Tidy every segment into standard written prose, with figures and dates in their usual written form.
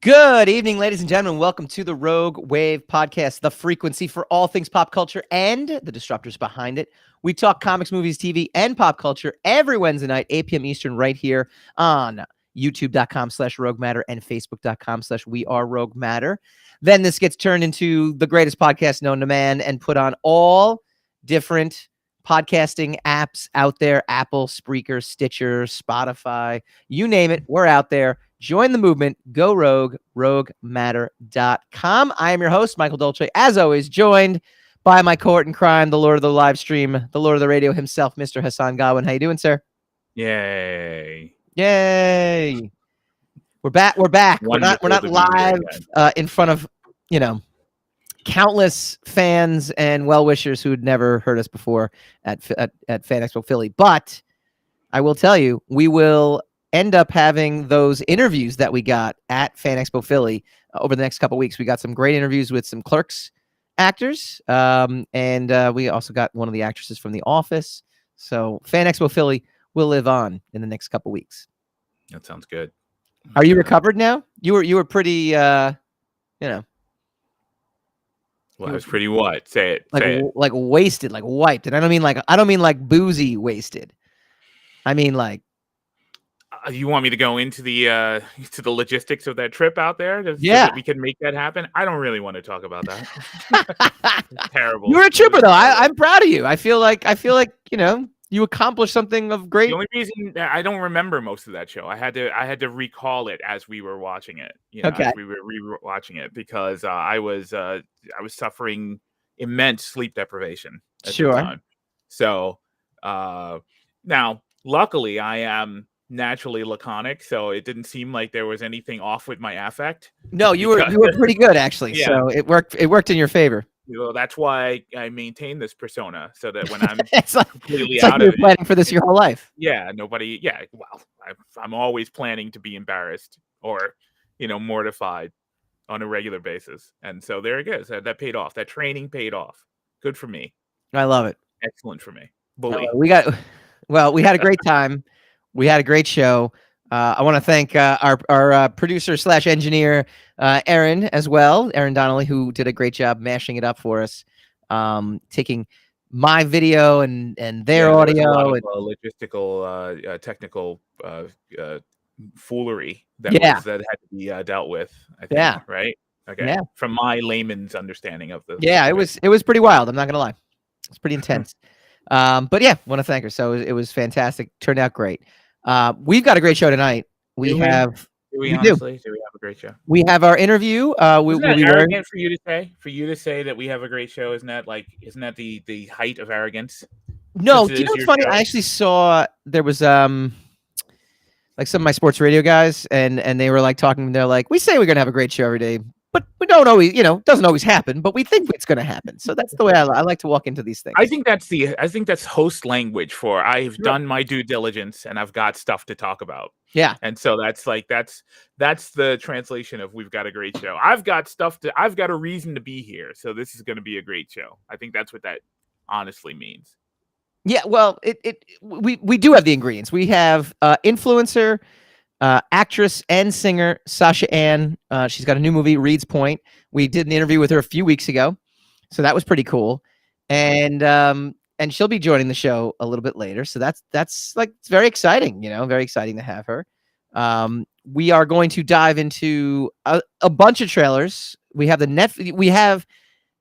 Good evening, ladies and gentlemen. Welcome to the Rogue Wave podcast, the frequency for all things pop culture and the disruptors behind it. We talk comics, movies, TV, and pop culture every Wednesday night, 8 p.m. Eastern, right here on youtube.com/Rogue Matter and facebook.com/We Are Rogue Matter. Then this gets turned into the greatest podcast known to man and put on all different podcasting apps out there: Apple, Spreaker, Stitcher, Spotify, you name it, we're out there. Join the movement. Go Rogue, roguematter.com. I am your host, Michael Dolce, as always, joined by my cohort in crime, the Lord of the live stream, the Lord of the radio himself, Mr. Hassan Godwin. How you doing, sir? Yay. Yay. We're back. Wonderful We're not to be here live in front of, countless fans and well-wishers who had never heard us before at Fan Expo Philly. But I will tell you, we will end up having those interviews that we got at Fan Expo Philly over the next couple of weeks. We got some great interviews with some Clerks actors, and we also got one of the actresses from The Office. So Fan Expo Philly will live on in the next couple of weeks. That sounds good. Are you recovered now? You were pretty, Well, I was pretty what? Say it. Like wasted, like wiped. And I don't mean like boozy wasted. I mean like. You want me to go into the logistics of that trip out there? So that we can make that happen? I don't really want to talk about that. Terrible. You're a trooper, though. I'm proud of you. I feel like you accomplished something of great. The only reason I don't remember most of that show, I had to recall it as we were watching it. As we were rewatching it, because I was suffering immense sleep deprivation at the time. So now, luckily, I am naturally laconic, so it didn't seem like there was anything off with my affect. No, you were pretty good, actually. Yeah. So it worked in your favor. Well, that's why I maintain this persona, so that when I'm completely out of it, planning for this your whole life. Yeah, nobody. Yeah, well, I'm always planning to be embarrassed or, mortified on a regular basis, and so there it is. That paid off. That training paid off. Good for me. I love it. Excellent for me. Bully. We had a great time. We had a great show. I want to thank our producer / engineer, Aaron, as well. Aaron Donnelly, who did a great job mashing it up for us, taking my video and their audio. And logistical, technical foolery that had to be dealt with, I think, right? Okay. Yeah. From my layman's understanding of the it was pretty wild. I'm not going to lie. It's pretty intense. But yeah, want to thank her. So it was fantastic. Turned out great. We've got a great show tonight. We do have a great show. We have our interview. Isn't that arrogant for you to say? For you to say that we have a great show, isn't that the height of arrogance? No, do you know what's funny? Show? I actually saw there was like some of my sports radio guys, and they were like talking. They're like, we say we're gonna have a great show every day, but we don't always, doesn't always happen, but we think it's going to happen. So that's the way I like to walk into these things. I think that's host language for I've done my due diligence and I've got stuff to talk about. Yeah. And so that's the translation of we've got a great show. I've got a reason to be here. So this is going to be a great show. I think that's what that honestly means. Yeah. Well, we do have the ingredients. We have influencer, actress and singer Sasha Anne. She's got a new movie, Reed's Point. We did an interview with her a few weeks ago, so that was pretty cool. And she'll be joining the show a little bit later. So that's like, it's very exciting. Very exciting to have her. We are going to dive into a bunch of trailers. We have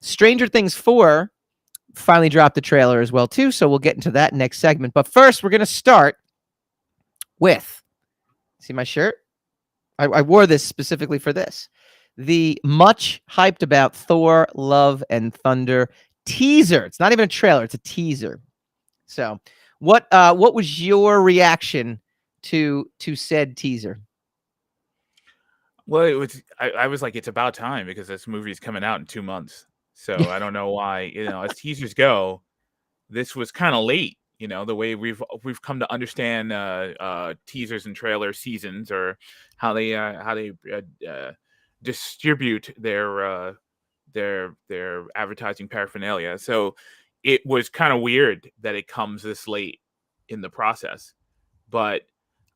Stranger Things 4 finally dropped the trailer as well too. So we'll get into that next segment. But first, we're going to start with. See my shirt? I wore this specifically for this. The much hyped about Thor Love and Thunder teaser. It's not even a trailer, it's a teaser. So what was your reaction to said teaser? Well, I was like, it's about time, because this movie is coming out in 2 months. So I don't know why, as teasers go, this was kind of late. The way we've come to understand teasers and trailer seasons, or how they distribute their advertising paraphernalia. So it was kind of weird that it comes this late in the process, but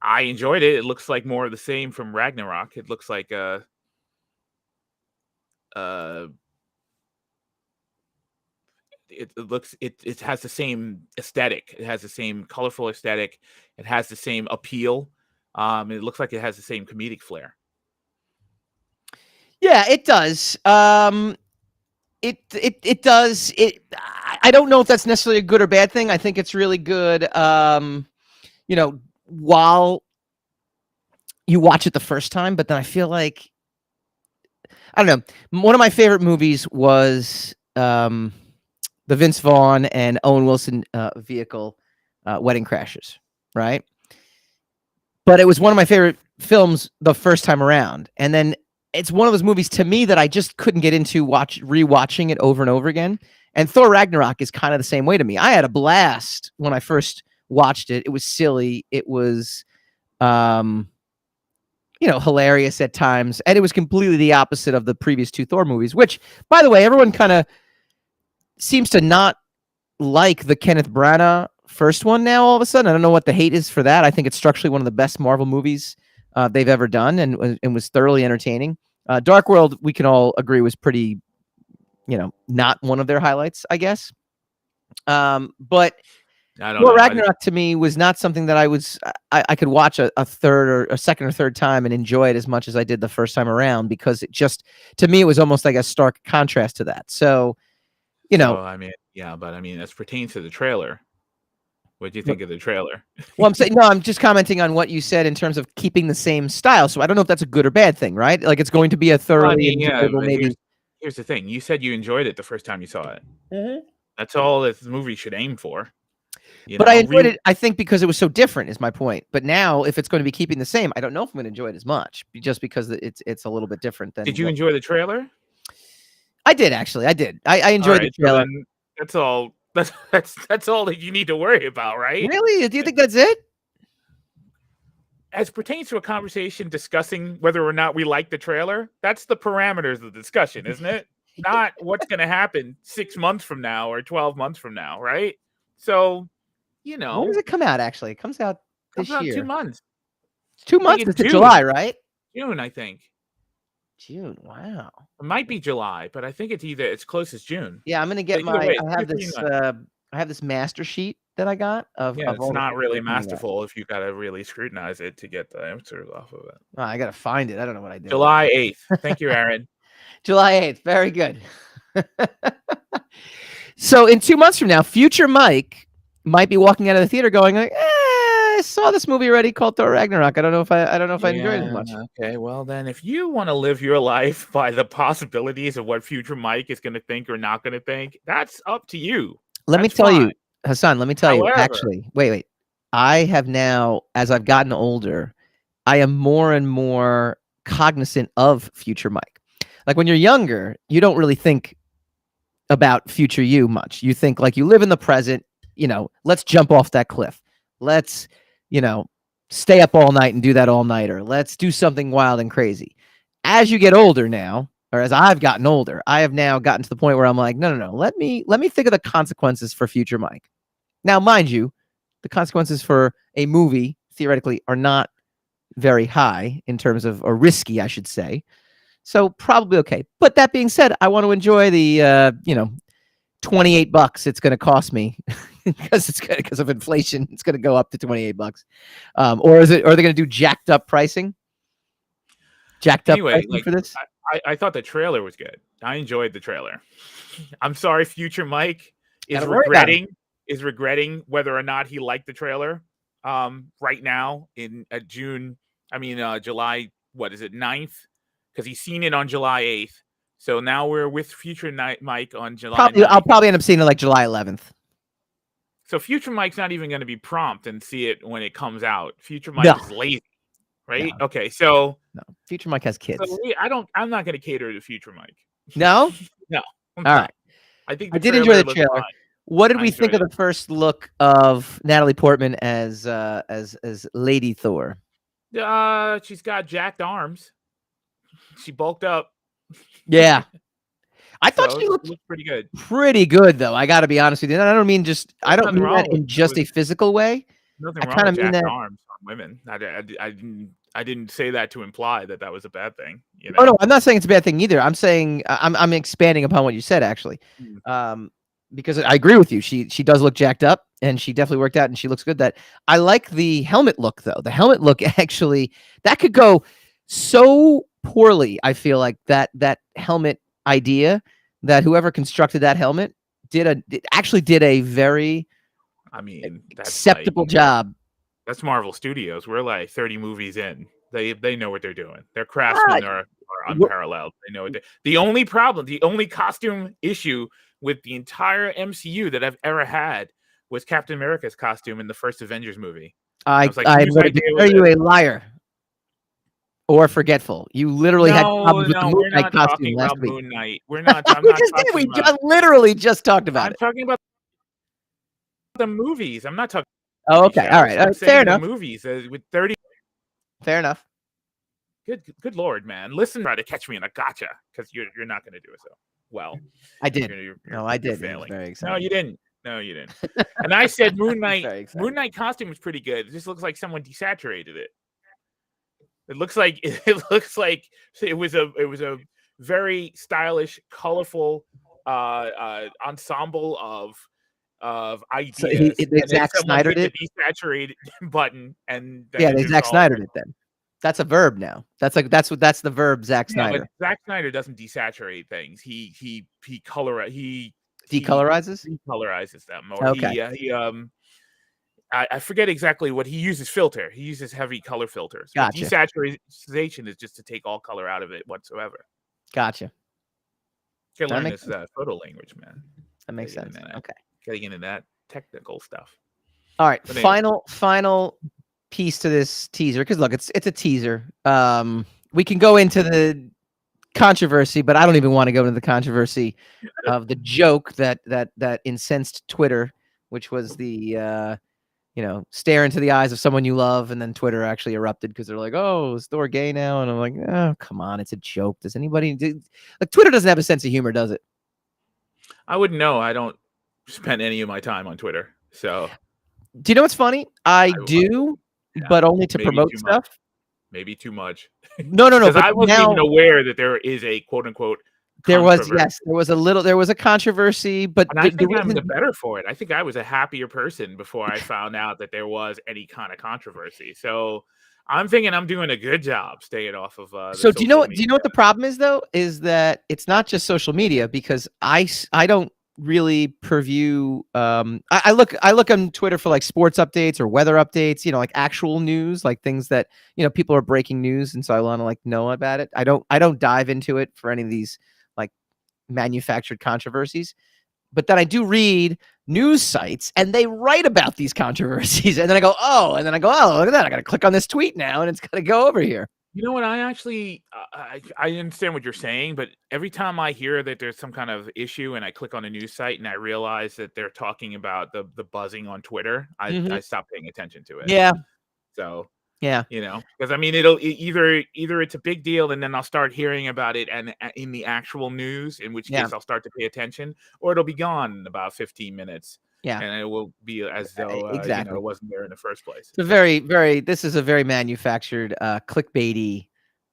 I enjoyed it. It looks like more of the same from Ragnarok. It looks like uh it has the same aesthetic. It has the same colorful aesthetic. It has the same appeal. It looks like it has the same comedic flair. Yeah, it does. It does. I don't know if that's necessarily a good or bad thing. I think it's really good. While you watch it the first time, but then I feel like, I don't know. One of my favorite movies was the Vince Vaughn and Owen Wilson vehicle, Wedding Crashers, right? But it was one of my favorite films the first time around, and then it's one of those movies to me that I just couldn't get into rewatching it over and over again. And Thor Ragnarok is kind of the same way to me. I had a blast when I first watched it. It was silly. It was, hilarious at times. And it was completely the opposite of the previous two Thor movies, which, by the way, everyone kind of seems to not like the Kenneth Branagh first one now all of a sudden. I don't know what the hate is for that. I think it's structurally one of the best Marvel movies they've ever done, and was thoroughly entertaining. Dark World, we can all agree, was pretty, not one of their highlights, I guess. But Thor Ragnarok to me was not something that I could watch a third or a second or third time and enjoy it as much as I did the first time around, because it just, to me, it was almost like a stark contrast to that. So, as pertains to the trailer, what do you think of the trailer? Well, I'm just commenting on what you said in terms of keeping the same style. So I don't know if that's a good or bad thing, right? Like, it's going to be a thoroughly enjoyable, maybe. Here's the thing. You said you enjoyed it the first time you saw it. Mm-hmm. That's all this movie should aim for. But I enjoyed it, I think, because it was so different, is my point. But now, if it's going to be keeping the same, I don't know if I'm going to enjoy it as much, just because it's a little bit different. Did you enjoy the trailer? I did, actually. I did. I enjoyed the trailer. So that's all. That's all that you need to worry about, right? Really? Do you think that's it? As pertains to a conversation discussing whether or not we like the trailer, that's the parameters of the discussion, isn't it? Not what's going to happen 6 months from now or 12 months from now, right? So, when does it come out? Actually, it comes out this year. 2 months. 2 months? It's July, right? June, I think. June. Wow. It might be July, but I think it's close as June. Yeah, I'm gonna get I have this master sheet that I got of. Yeah, it's not really masterful if you gotta really scrutinize it to get the answers off of it. Oh, I gotta find it. I don't know what I did. July 8th. Thank you, Aaron. July 8th. Very good. So in 2 months from now, future Mike might be walking out of the theater going like, I saw this movie already called Thor Ragnarok. I don't know if I enjoyed it as much. Okay, well then, if you want to live your life by the possibilities of what future Mike is going to think or not going to think, that's up to you. Let me tell you, Hassan. Let me tell you. Actually, wait. I have now, as I've gotten older, I am more and more cognizant of future Mike. Like, when you're younger, you don't really think about future you much. You think like you live in the present. Let's jump off that cliff. Let's, stay up all night and do that all nighter. Let's do something wild and crazy. As you get older now, or as I've gotten older, I have now gotten to the point where I'm like, no. Let me think of the consequences for future Mike. Now, mind you, the consequences for a movie theoretically are not very high in terms of, or risky, I should say. So probably okay. But that being said, I want to enjoy the, $28 it's going to cost me because of inflation. It's going to go up to $28. Or are they going to do jacked up pricing? Pricing for this? I thought the trailer was good. I enjoyed the trailer. I'm sorry, future Mike is regretting whether or not he liked the trailer. Right now in July, what is it, 9th? Because he's seen it on July 8th. So now we're with future Mike on July 9th. I'll probably end up seeing it like July 11th. So future Mike's not even going to be prompt and see it when it comes out. Future Mike is lazy, right? No. Okay, so no. Future Mike has kids. So I'm not going to cater to future Mike. No? No. All right. I think I did enjoy the trailer. Fine. What did we think of the first look of Natalie Portman as Lady Thor? She's got jacked arms. She bulked up. Yeah. I thought she looked pretty good. Pretty good, though. I got to be honest with you. I don't mean that in just a physical way. Nothing wrong with jacked arms on women. I didn't say that to imply that that was a bad thing. You Oh know? no, I'm not saying it's a bad thing either. I'm saying I'm expanding upon what you said actually, because I agree with you. She does look jacked up, and she definitely worked out, and she looks good. That I like the helmet look though. The helmet look actually that could go so poorly. I feel like that helmet idea that whoever constructed that helmet actually did a very I mean, that's acceptable like, job. that's Marvel Studios. We're like 30 movies in. They know what they're doing. Their craftsmen are unparalleled. They know what the only problem, the only costume issue with the entire MCU that I've ever had was Captain America's costume in the first Avengers movie. I was like, I'm whose going to idea was declare you it? a liar or forgetful. You literally had problems with the Moon We're Knight not costume talking last about week. Moon Knight. We're not. I'm We not just did. talking We about. just literally just talked about I'm it. talking about the movies. I'm not talking. Oh, okay. Shows. All right. I'm Fair saying the enough. movies with 30. Fair enough. Good Lord, man! Listen, try to catch me in a gotcha because you're not going to do it so well. I did. I did. You're failing. Very exciting. No, you didn't. And I said Moon Knight. Moon Knight costume was pretty good. It just looks like someone desaturated it. It looks like it was a very stylish, colorful ensemble of ideas. So they Zack Snyder did the desaturate button, and yeah, they Zack Snyder did then. That's a verb now. That's the verb Zack Snyder. But Zack Snyder doesn't desaturate things. He decolorizes them, or okay. I forget exactly what he uses. Filter. He uses heavy color filters. Gotcha. Desaturation is just to take all color out of it whatsoever. Gotcha. You can learn this photo language, man. That makes sense. Okay. Getting into that technical stuff. All right. Final piece to this teaser, because look, it's a teaser. We can go into the controversy, but I don't even want to go into the controversy of the joke that incensed Twitter, which was the stare into the eyes of someone you love, and then Twitter actually erupted because they're like, "Oh, is Thor gay now?" And I'm like, "Oh, come on, it's a joke. Does anybody like Twitter doesn't have a sense of humor, does it?" I wouldn't know. I don't spend any of my time on Twitter, so. Do you know what's funny? I do, but only to promote stuff. Maybe too much. No. Because I wasn't even aware that there is a quote unquote. There was a controversy, but and I think I'm the better for it. I think I was a happier person before I found out that there was any kind of controversy. So I'm thinking I'm doing a good job staying off of. So do you know what the problem is though? Is that it's not just social media, because I don't really purview. I look on Twitter for like sports updates or weather updates. Like actual news, like things that people are breaking news, and so I want to like know about it. I don't dive into it for any of these like manufactured controversies, but then I do read news sites and they write about these controversies, and then I go, oh, look at that, I gotta click on this tweet now and it's gotta go over here. You know what? I actually I understand what you're saying, but every time I hear that there's some kind of issue and I click on a news site and I realize that they're talking about the buzzing on Twitter, I stop paying attention to it. Yeah. So yeah, because I mean, it'll either it's a big deal and then I'll start hearing about it and in the actual news, in which case I'll start to pay attention, or it'll be gone in about 15 minutes. Yeah, and it will be as though exactly it wasn't there in the first place. It's this is a very manufactured, clickbaity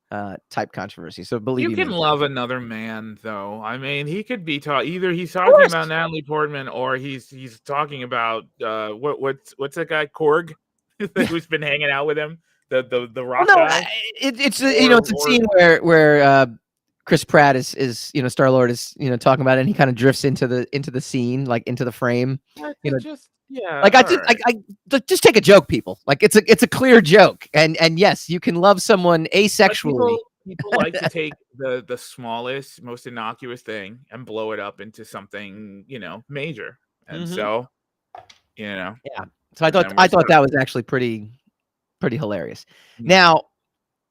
type controversy. So believe you can love another man, though. I mean, he could be either he's talking about Natalie Portman, or he's talking about what's that guy Korg who's been hanging out with him, the rock guy. It's a scene where Chris Pratt is Star-Lord is talking about it, and he kind of drifts into the scene, like into the frame. Just take a joke, people. Like it's a clear joke, and yes, you can love someone asexually. People like to take the smallest, most innocuous thing and blow it up into something major, and so yeah. So I thought that was actually pretty hilarious. Now,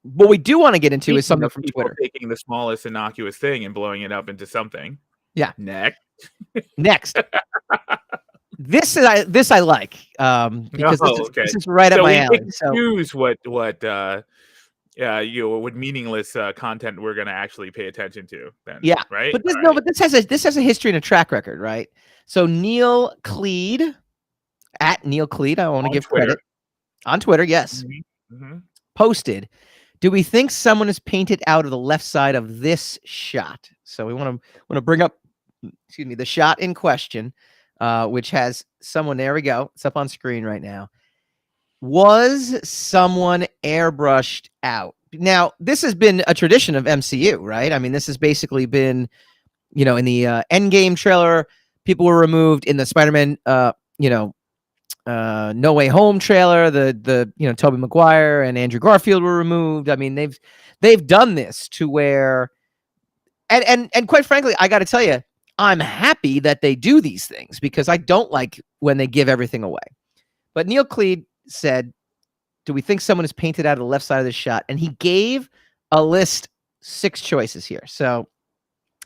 what we do want to get into is something from Twitter. Taking the smallest innocuous thing and blowing it up into something. Yeah. Next. This I like because this is right up my alley. So choose what meaningless content we're going to actually pay attention to. Then, yeah, right. But this has a history and a track record, right? So Neil Cleed, at Neil Cleed, I want to give credit on Twitter. Yes. posted. Do we think someone is painted out of the left side of this shot? So we want to bring up, excuse me, the shot in question, which has someone. There we go. It's up on screen right now. Was someone airbrushed out? Now, this has been a tradition of MCU, right? I mean, this has basically been, in the Endgame trailer, people were removed. In the Spider-Man, No Way Home trailer, the Tobey Maguire and Andrew Garfield were removed. I mean, they've done this to where, and quite frankly, I got to tell you, I'm happy that they do these things because I don't like when they give everything away. But Neil Cleed said, do we think someone is painted out of the left side of the shot? And he gave a list, 6 choices here. So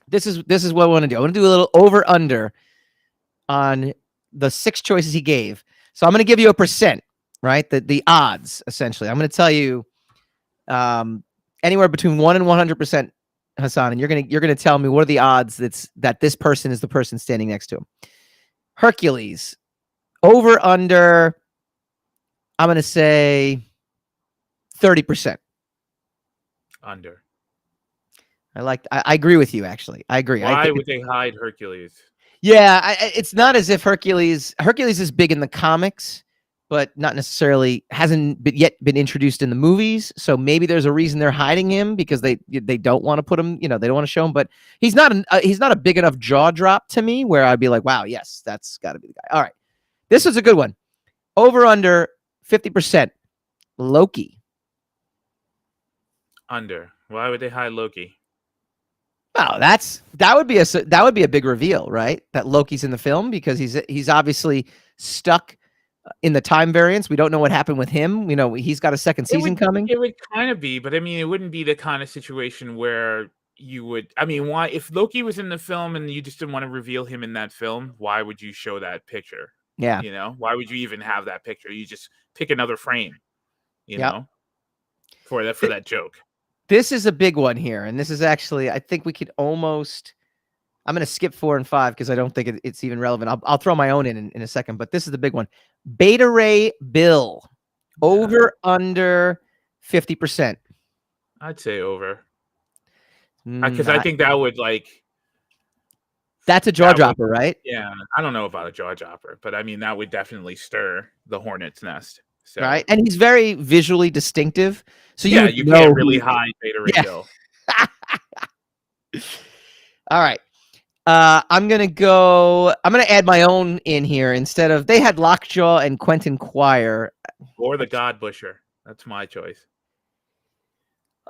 this is what I want to do. I want to do a little over under on the 6 choices he gave. So I'm going to give you a percent, right? The odds, essentially. I'm going to tell you anywhere between 1 and 100%, Hassan, and you're going to tell me what are the odds that this person is the person standing next to him. Hercules, over under, I'm going to say 30%. Under. I agree with you, actually. I agree. Why would they hide Hercules? Yeah, it's not as if Hercules is big in the comics, but not necessarily hasn't yet been introduced in the movies. So maybe there's a reason they're hiding him because they don't want to put him, they don't want to show him. But he's not a big enough jaw drop to me where I'd be like, wow, yes, that's got to be the guy. All right, this is a good one. Over under 50%. Loki. Under. Why would they hide Loki? Well, that would be a big reveal, right? That Loki's in the film because he's obviously stuck in the time variance. We don't know what happened with him. He's got a second season coming. It would kind of be, but I mean, it wouldn't be the kind of situation where you would. I mean, why if Loki was in the film and you just didn't want to reveal him in that film? Why would you show that picture? Yeah. Why would you even have that picture? You just pick another frame. For that joke. This is a big one here, and this is actually, I think we could almost. I'm going to skip 4 and 5 because I don't think it's even relevant. I'll throw my own in a second, but this is the big one. Beta Ray Bill, over under 50%. I'd say over, because I think that would That's a jaw dropper, right? Yeah, I don't know about a jaw dropper, but I mean that would definitely stir the hornet's nest. So. Right, and he's very visually distinctive. So you can't really hide Beta Ray Bill. All right. I'm gonna add my own in here instead of they had Lockjaw and Quentin Quire. Or the God Busher. That's my choice.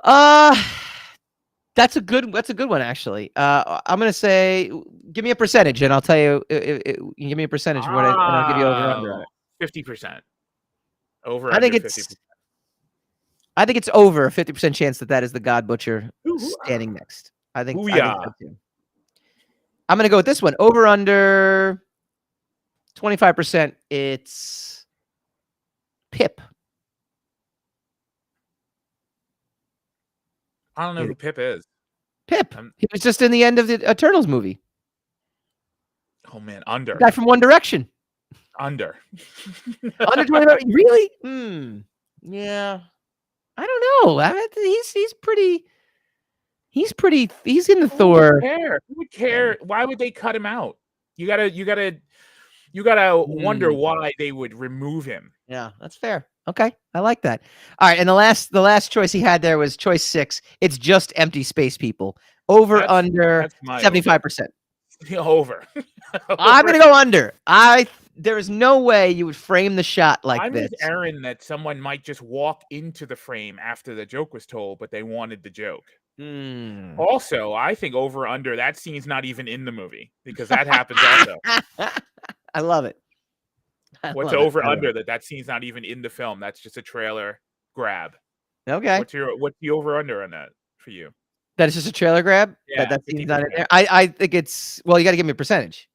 That's a good one actually. I'm gonna say give me a percentage and I'll tell you you give me a percentage and I'll give you over under 50%. Over. I think it's 50%. I think it's over a 50% chance that is the God Butcher standing next. I think so too. I'm going to go with this one. Over under 25%. It's Pip. I don't know who Pip is. Pip. He was just in the end of the Eternals movie. Oh, man. Under. The guy from One Direction. Under. Under 25%. Really? Yeah. I don't know. He's in the Thor. Who would care? Why would they cut him out? You gotta wonder why they would remove him. Yeah, that's fair. Okay, I like that. All right, and the last choice he had there was choice 6. It's just empty space people. Under 75%. Over. I'm gonna go under. There is no way you would frame the shot like this. I'm with Aaron that someone might just walk into the frame after the joke was told, but they wanted the joke. Also, I think over under that scene's not even in the movie because that happens also. I love it. What's over under that scene's not even in the film? That's just a trailer grab. Okay. What's the over under on that for you? That is just a trailer grab? Yeah, that scene's not in there. I think it's you got to give me a percentage.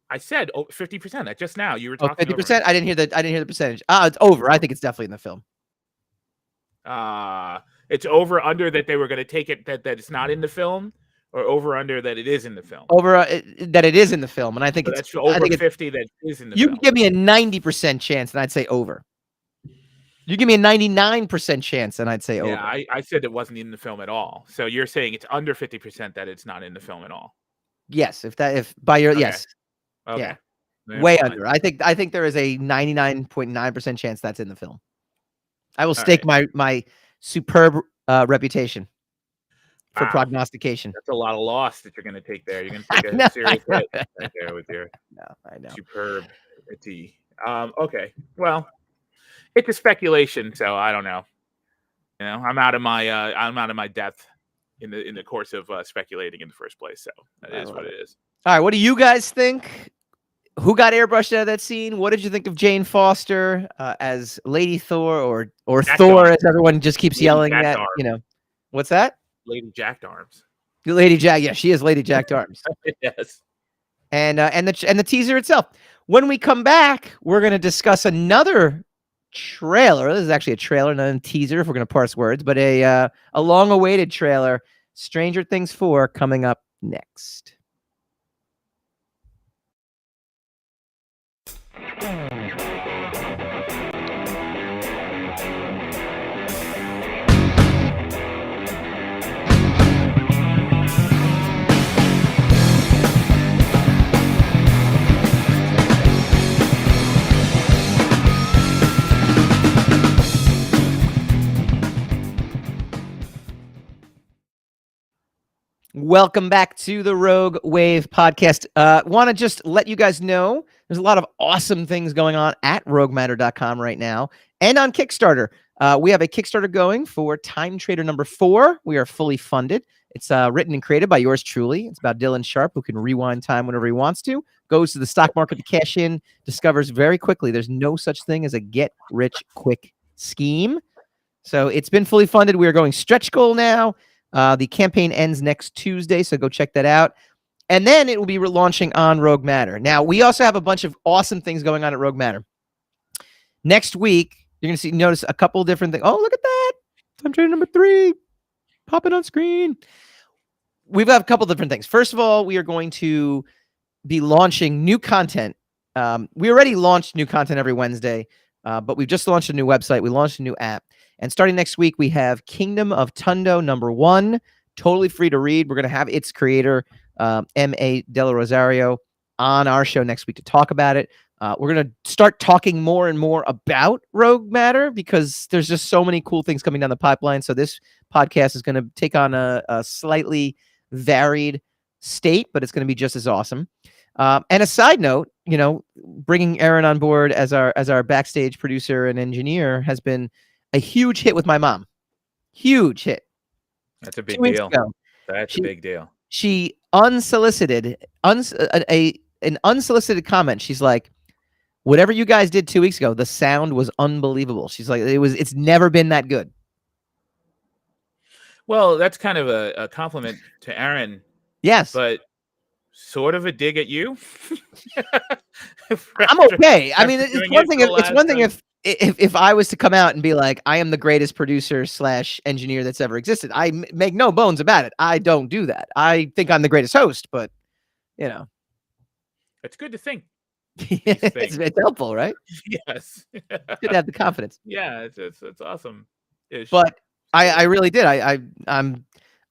I said 50%. That just now you were talking 50%. Over. I didn't hear the percentage. It's over. I think it's definitely in the film. It's over under that they were going to take it that it's not in the film, or over under that it is in the film. Over that it is in the film, and I think that's over 50 that is in the film. You can give me a 90% chance, and I'd say over. You give me a 99% chance, and I'd say over. Yeah, I said it wasn't in the film at all. So you're saying it's under 50% that it's not in the film at all. Yes, if by your Okay. yes. Okay. Yeah. That's Way fine. under. I think there is a 99.9% chance that's in the film. I will All stake my superb reputation for Wow. prognostication. That's a lot of loss that you're going to take there. You're going to take a serious hit right there with your I know. superbity. Okay. Well, it's a speculation, so I don't know. You know, I'm out of my depth in the course of speculating in the first place. So that is what it is. All right. What do you guys think? Who got airbrushed out of that scene? What did you think of Jane Foster as Lady Thor or Thor, as everyone just keeps yelling at? You know, what's that? Lady Jacked Arms. Lady Jack. Yeah, she is Lady Jacked Arms. Yes. And the teaser itself. When we come back, we're going to discuss another trailer. This is actually a trailer, not a teaser, if we're going to parse words, but a long-awaited trailer. Stranger Things 4 coming up next. Welcome back to the Rogue Wave podcast. Want to just let you guys know there's a lot of awesome things going on at roguematter.com right now and on Kickstarter. We have a Kickstarter going for Time Trader number 4. We are fully funded. It's written and created by yours truly. It's about Dylan Sharp, who can rewind time whenever he wants to, goes to the stock market to cash in, discovers very quickly there's no such thing as a get-rich-quick scheme. So it's been fully funded. We are going stretch goal now. The campaign ends next Tuesday, so go check that out. And then it will be relaunching on Rogue Matter. Now, we also have a bunch of awesome things going on at Rogue Matter. Next week, you're going to notice a couple different things. Oh, look at that. Time Trader number 3. Popping on screen. We've got a couple different things. First of all, we are going to be launching new content. We already launched new content every Wednesday, but we've just launched a new website. We launched a new app. And starting next week, we have Kingdom of Tundo number 1, totally free to read. We're going to have its creator, M.A. Della Rosario, on our show next week to talk about it. We're going to start talking more and more about Rogue Matter because there's just so many cool things coming down the pipeline. So this podcast is going to take on a slightly varied state, but it's going to be just as awesome. And a side note, you know, bringing Aaron on board as our backstage producer and engineer has been a huge hit with my mom. Huge hit. That's a big deal. That's a big deal. She unsolicited, an unsolicited comment. She's like, whatever you guys did 2 weeks ago, the sound was unbelievable. She's like, it's never been that good. Well, that's kind of a compliment to Aaron. Yes. But sort of a dig at you. I'm okay. I mean, it's one thing if I was to come out and be like, I am the greatest producer / engineer that's ever existed. I make no bones about it. I don't do that. I think I'm the greatest host, but you know, it's good to think. It's helpful, right? Yes. Good to have the confidence. Yeah, it's awesome. But I really did.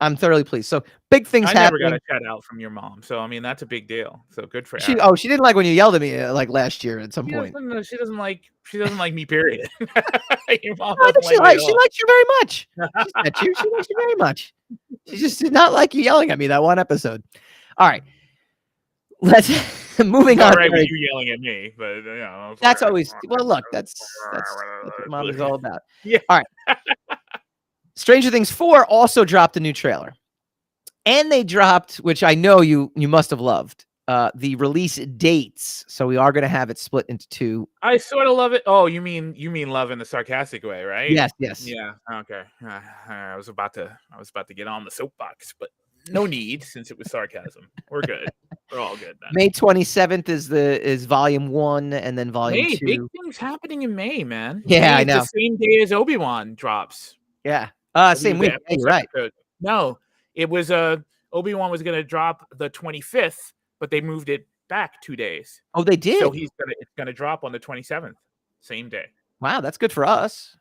I'm thoroughly pleased. So big things happening. I never got a shout out from your mom. So, I mean, that's a big deal. So good for her. She didn't like when you yelled at me like last year at some point. She doesn't like me, period. Your mom she likes you very much. She likes you very much. She just did not like you yelling at me that one episode. All right. Let's moving on. Right, with you yelling at me, but you know, that's always look, that's what mom is all about. Yeah. All right. Stranger Things 4 also dropped a new trailer. And they dropped, which I know you must have loved, the release dates. So we are going to have it split into 2. I sort of love it. Oh, you mean love in the sarcastic way, right? Yes. Yeah. Okay. I was about to get on the soapbox, but no need since it was sarcasm. We're good. We're all good then. May 27th is volume 1 and then volume 2. Big things happening in May, man. Yeah, I know. The same day as Obi-Wan drops. Yeah. Same week. You're right. No, it was Obi-Wan was going to drop the 25th, but they moved it back 2 days. Oh, they did. So it's going to drop on the 27th, same day. Wow, that's good for us.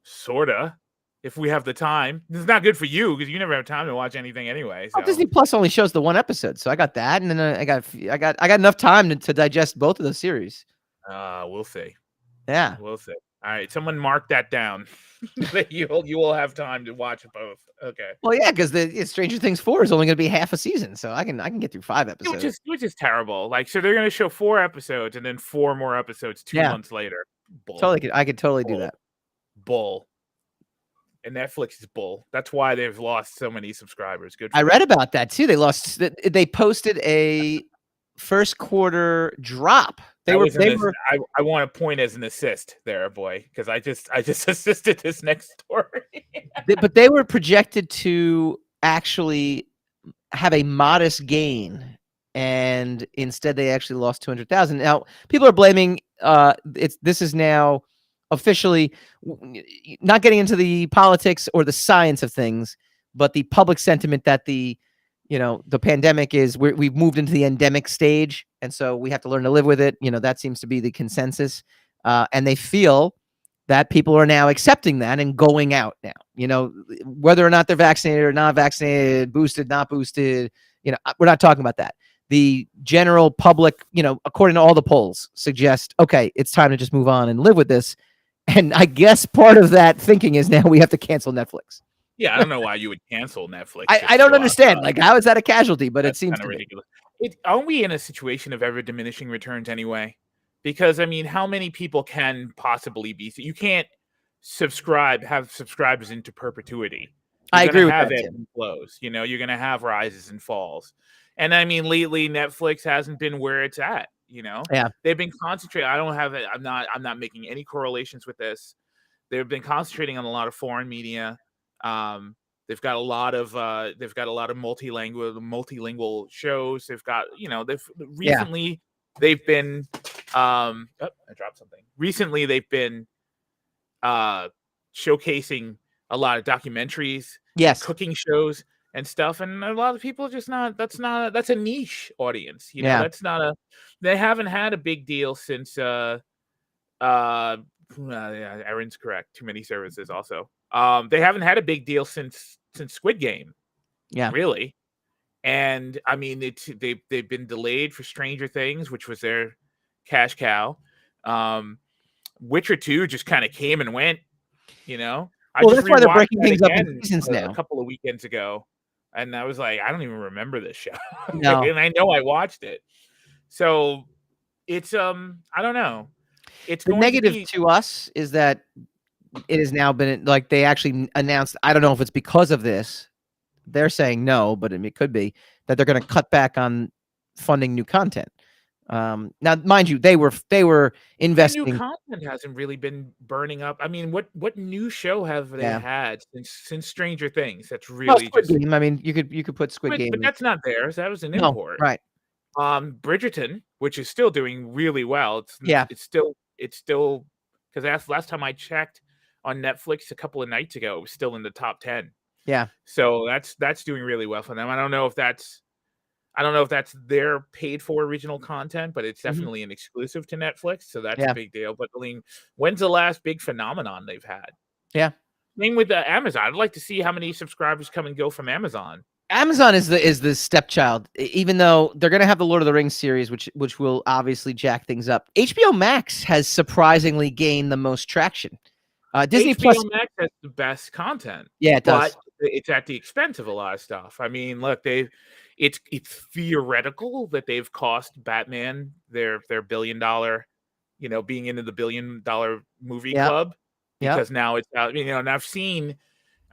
Sorta. If we have the time. It's not good for you because you never have time to watch anything anyway. So. Oh, Disney Plus only shows the one episode, so I got that, and then I got enough time to digest both of those series. We'll see. Yeah, we'll see. All right, someone mark that down. That you will have time to watch both. Okay. Well, yeah, because the Stranger Things 4 is only going to be half a season, so I can get through 5 episodes. Which is terrible. Like, so they're going to show 4 episodes and then 4 more episodes 2 months later. Bull. I could totally do that. Bull. And Netflix is bull. That's why they've lost so many subscribers. Good. I read about that too. They posted a first quarter drop. I want to point as an assist there, boy, because I just assisted this next story. But they were projected to actually have a modest gain, and instead they actually lost 200,000. Now people are blaming. This is now officially, not getting into the politics or the science of things, but the public sentiment that the pandemic is, we've moved into the endemic stage, and so we have to learn to live with it. That seems to be the consensus, and they feel that people are now accepting that and going out now. Whether or not they're vaccinated or not vaccinated, boosted, not boosted, we're not talking about that. The general public, according to all the polls, suggest, okay, it's time to just move on and live with this. And I guess part of that thinking is now we have to cancel Netflix. Yeah, I don't know why you would cancel Netflix. I don't understand. Like, how is that a casualty? But it seems ridiculous. Aren't we in a situation of ever diminishing returns anyway? Because I mean, how many people can possibly be? You can't have subscribers into perpetuity. I agree with that. Ebbs and flows. You're going to have rises and falls. And I mean, lately Netflix hasn't been where it's at. Yeah, they've been concentrating. I don't have it. I'm not making any correlations with this. They've been concentrating on a lot of foreign media. They've got a lot of multilingual shows. They've got they've been I dropped something. Recently they've been showcasing a lot of documentaries, cooking shows and stuff, and a lot of people just that's a niche audience. They haven't had a big deal since Aaron's correct. Too many services also. They haven't had a big deal since Squid Game. Yeah. Really. And I mean, they've been delayed for Stranger Things, which was their cash cow. Witcher 2 just kind of came and went, that's why they're breaking things up in seasons now. A couple of weekends ago. And I was like, I don't even remember this show. No. And I know I watched it. So it's I don't know. It's the negative to us is that it has now been, like, they actually announced, I don't know if it's because of this, they're saying no, but it could be that they're going to cut back on funding new content. Now, mind you, they were investing. New content hasn't really been burning up. I mean, what new show have they had since Stranger Things? That's really Squid Game. I mean, you could put Squid Game, but that's not theirs. That was an import, right? Bridgerton, which is still doing really well. It's still because last time I checked on Netflix a couple of nights ago, it was still in the top 10. Yeah. So that's doing really well for them. I don't know if that's their paid for original content, but it's definitely an exclusive to Netflix. So that's a big deal. But I mean, when's the last big phenomenon they've had? Yeah. Same with Amazon. I'd like to see how many subscribers come and go from Amazon. Amazon is the stepchild, even though they're going to have the Lord of the Rings series, which will obviously jack things up. HBO Max has surprisingly gained the most traction. Disney HBO Max has the best content. Yeah, it does. But it's at the expense of a lot of stuff. I mean, look, it's theoretical that they've cost Batman their $1 billion, being into the $1 billion movie club, because now it's out. And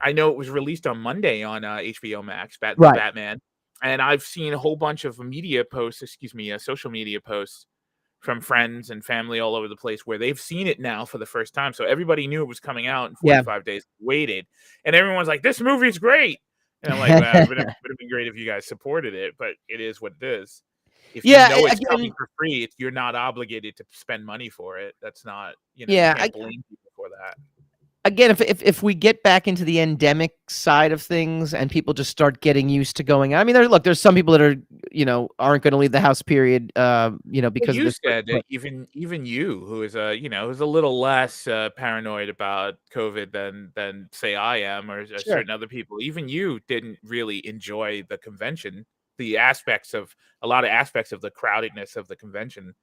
I know it was released on Monday on HBO Max, Batman, and I've seen a whole bunch of social media posts from friends and family all over the place where they've seen it now for the first time. So everybody knew it was coming out in 45 days, waited, and everyone's like, "This movie's great." And I'm like, well, it would have been great if you guys supported it, but it is what it is. If it's coming for free, you're not obligated to spend money for it. That's not, you can't blame people for that. Again, if we get back into the endemic side of things and people just start getting used to going, I mean, there's some people that are aren't going to leave the house. Period. Because of You this. said that even you, who is who's a little less paranoid about COVID than say I am or Sure. certain other people, even you didn't really enjoy the convention, a lot of aspects of the crowdedness of the convention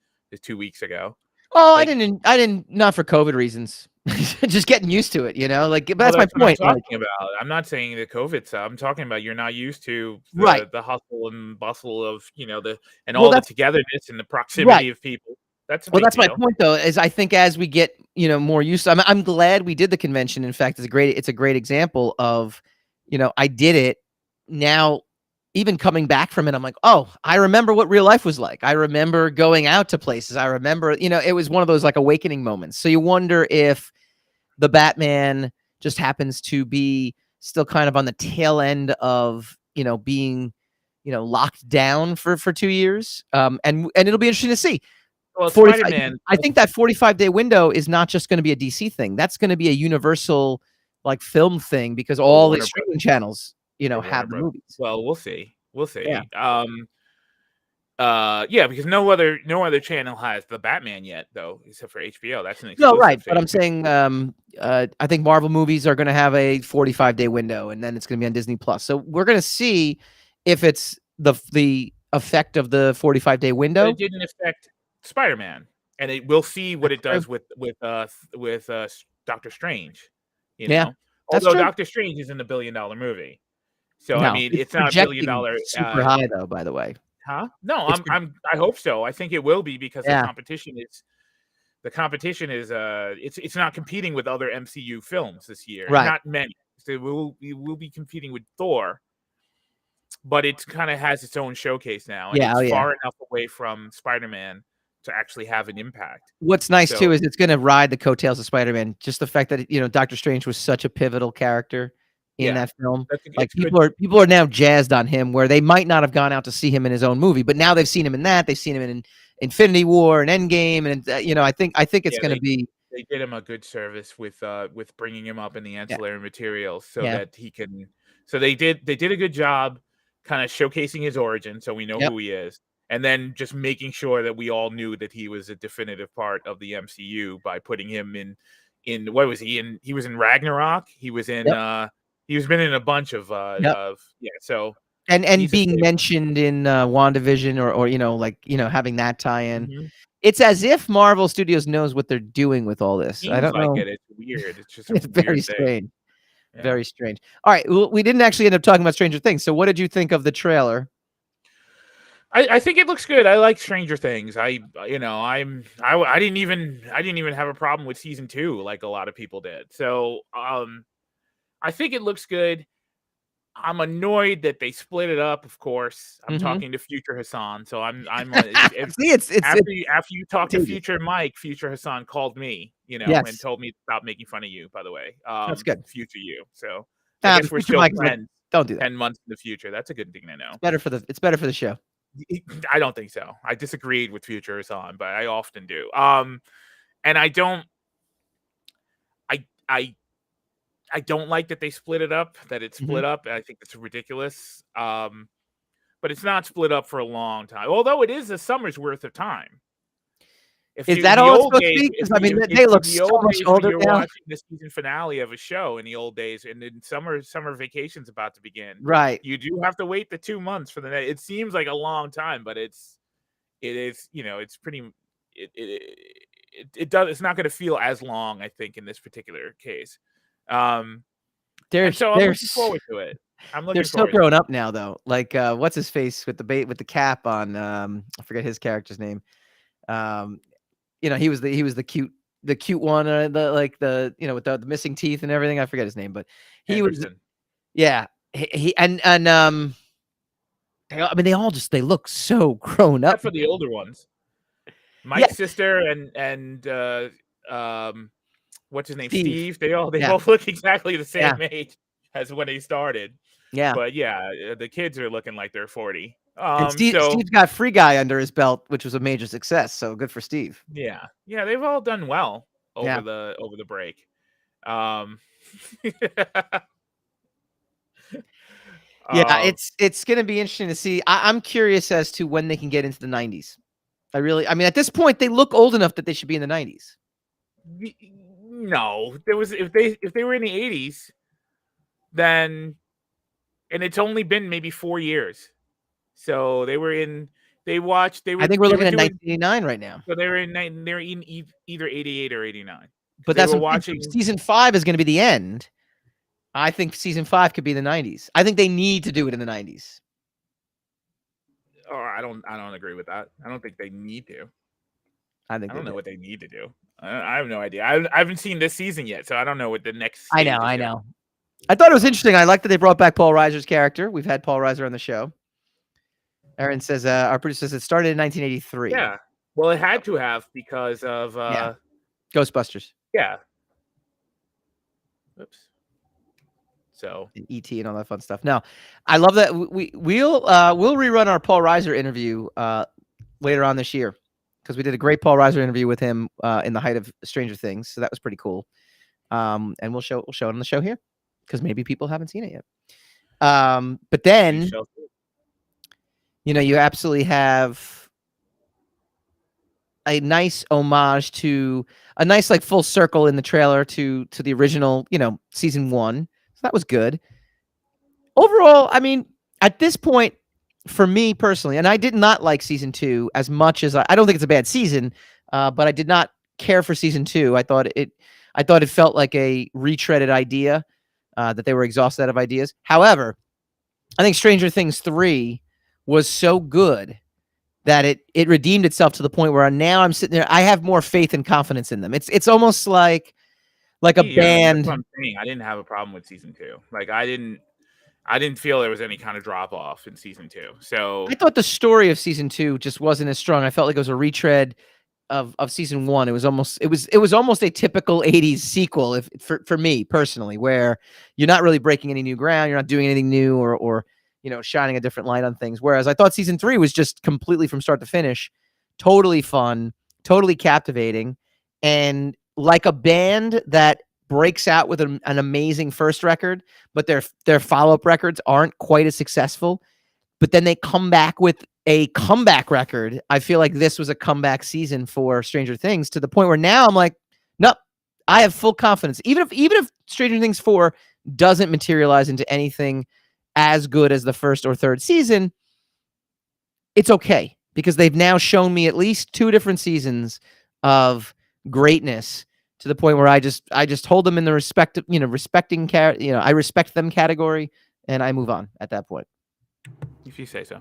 2 weeks ago. Oh, Like, I didn't, not for COVID reasons. Just getting used to it, but well, that's my that's what I'm point. Like, talking about. I'm not saying the COVID stuff. I'm talking about you're not used to right. the hustle and bustle of Well, all the that's togetherness and the right. proximity of people. That's a Well, big that's my deal. point, though, is I think as we get, more used to, I'm glad we did the convention. In fact, it's a great example of, I did it. Now, even coming back from it, I'm like, oh, I remember what real life was like. I remember going out to places. I remember, it was one of those like awakening moments. So you wonder if the Batman just happens to be still kind of on the tail end of, being, locked down for 2 years. And it'll be interesting to see. Well, 45 Spider-Man. I think that 45-day window is not just gonna be a DC thing. That's gonna be a universal, like, film thing because Oh, all the Warner streaming Brothers. channels, Warner have the Brothers. movies. Well, we'll see. We'll Yeah. see. Yeah, because no other channel has the Batman yet, though, except for HBO. That's an No, right, exclusive to but I'm HBO. saying, I think Marvel movies are gonna have a 45-day window, and then it's gonna be on Disney Plus. So we're gonna see if it's the effect of the 45-day But window. it didn't affect Spider-Man, and we'll see what That's it true. does with Doctor Strange. Yeah, that's Although true. Doctor Strange isn't a $1 billion movie, so I No, mean, it's it's not a billion projecting dollar. super high, though, by the way. Huh? No, It's pro I hope so. I think it will be because Yeah, the competition is it's not competing with other MCU films this year. right. Not many. So we will be competing with Thor, but it kind of has its own showcase now, and Yeah, it's oh, yeah. far enough away from Spider-Man to actually have an impact. What's nice too So is it's gonna ride the coattails of Spider-Man. Just the fact that, Doctor Strange was such a pivotal character in yeah, that film. Like, it's good. people are now jazzed on him where they might not have gone out to see him in his own movie, but now they've seen him in that. They've seen him in Infinity War and Endgame, and, I think it's Yeah, gonna be they did him a good service with bringing him up in the yeah, ancillary materials so yeah, that he can. So they did a good job, kind of showcasing his origin, so we know yep, who he is, and then just making sure that we all knew that he was a definitive part of the MCU by putting him in what was he in? He was in Ragnarok. He was in yep, he was been in a bunch yep. of yeah. So And he's a being staple. mentioned in, WandaVision or, like, having that tie-in. Mhm. It's as if Marvel Studios knows what they're doing with all this. I Seems don't like know. it. It's weird. It's just a It's very weird thing. strange. Yeah. Very strange. All right, well, we didn't actually end up talking about Stranger Things, so what did you think of the trailer? I think it looks good. I like Stranger Things. I didn't even have a problem with season 2 like a lot of people did. So I think it looks good. I'm annoyed that they split it up. Of course, I'm Mhm. talking to Future Hassan. So I'm See, after you talk to contagious. Future Mike, Future Hassan called me, and Yes, told me to stop making fun of you. By the way, that's good. Future you. So I guess The we're future still Mike is like, friends. "Don't do that. 10 months in the future. That's a good thing to know. It's better for the show." I don't think so. I disagreed with Future Hassan, but I often do. And I, I, I don't like that they split it up. That it's Mhm. split up. I think it's ridiculous. But it's not split up for a long time. Although it is a summer's worth of time. If Is you in that the all it's old supposed to days, be? if 'Cause, I mean, you they in look the so old much days when older you're now. watching the season finale of a show in the old days, and then summer vacation's about to begin, Right. you do have to wait the 2 months for the next. It seems like a long time, but it is, it's pretty. It does. It's not going to feel as long, I think, in this particular case. Um, They're and so I'm they're looking s forward to it. I'm they're looking so forward to grown it. up now, though. Like, what's his face with the cap on, I forget his character's name. Um, he was the cute one, with the missing teeth and everything. I forget his name, but he was Henderson, yeah. He they all they look so grown up. except for the older ones, Yeah, Mike's sister and um, what's his name, Steve. Steve. They Yeah, both look exactly the yeah, same age as when they started. yeah. But yeah, the kids are looking like they're 40. And So Steve's got Free Guy under his belt, which was a major success, so good for Steve. yeah, they've all done well Yeah. over the break. Um, Yeah, it's going to be interesting to see. I'm curious as to when they can get into the 90s. I mean, at this point, they look old enough that they should be in the 90s. No, there was if they were in the 80s, then, and it's only been maybe 4 years. So they were in. I think we're looking at 1989 right now. So they're in either 88 or 89. But they that's were what watching. Season 5 is going to be the end. I think season 5 could be the 90s. I think they need to do it in the 90s. Oh, I don't agree with that. I don't think they need to. I don't know what they need to do. I have no idea. I haven't seen this season yet, so I don't know what the next. I know. I thought it was interesting. I like that they brought back Paul Reiser's character. We've had Paul Reiser on the show. Aaron says, our producer says it started in 1983. Yeah. Well, it had to have because of Ghostbusters. Yeah. Oops. So and E.T. and all that fun stuff. Now, I love that we'll rerun our Paul Reiser interview later on this year because we did a great Paul Reiser interview with him in the height of Stranger Things, so that was pretty cool. And we'll show it on the show here because maybe people haven't seen it yet. But then, you absolutely have a nice homage to a nice like full circle in the trailer to the original, season 1. So that was good. Overall, I mean, at this point, for me personally, and I did not like season 2 as much as I don't think it's a bad season, but I did not care for season 2. I thought it felt like a retreaded idea, that they were exhausted of ideas. However, I think Stranger Things 3 was so good that it redeemed itself to the point where now I'm sitting there. I have more faith and confidence in them. It's almost like a band. That's what I'm saying. I didn't have a problem with season 2. Like I didn't feel there was any kind of drop off in season 2. So I thought the story of season 2 just wasn't as strong. I felt like it was a retread of season 1. It was almost a typical 80s sequel for me personally, where you're not really breaking any new ground, you're not doing anything new or shining a different light on things. Whereas I thought season 3 was just completely from start to finish, totally fun, totally captivating, and like a band that breaks out with an amazing first record, but their follow-up records aren't quite as successful, but then they come back with a comeback record. I feel like this was a comeback season for Stranger Things to the point where now I'm like, nope, I have full confidence. Even if Stranger Things 4 doesn't materialize into anything as good as the first or third season, it's okay because they've now shown me at least 2 different seasons of greatness to the point where I just hold them in the I respect them category and I move on at that point. If you say so.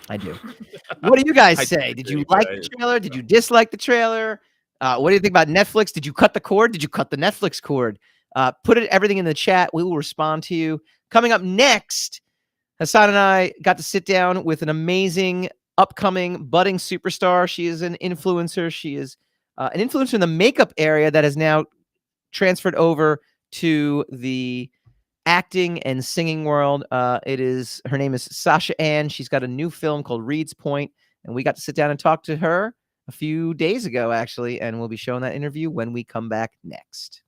I do. What do you guys say? Did you like the trailer? Did you dislike the trailer? What do you think about Netflix? Did you cut the cord? Did you cut the Netflix cord? Put everything in the chat. We will respond to you. Coming up next, Hassan and I got to sit down with an amazing upcoming budding superstar. She is an influencer. She is an influencer in the makeup area that has now transferred over to the acting and singing world. Her name is Sasha Anne. She's got a new film called Reed's Point, and we got to sit down and talk to her a few days ago, actually, and we'll be showing that interview when we come back next.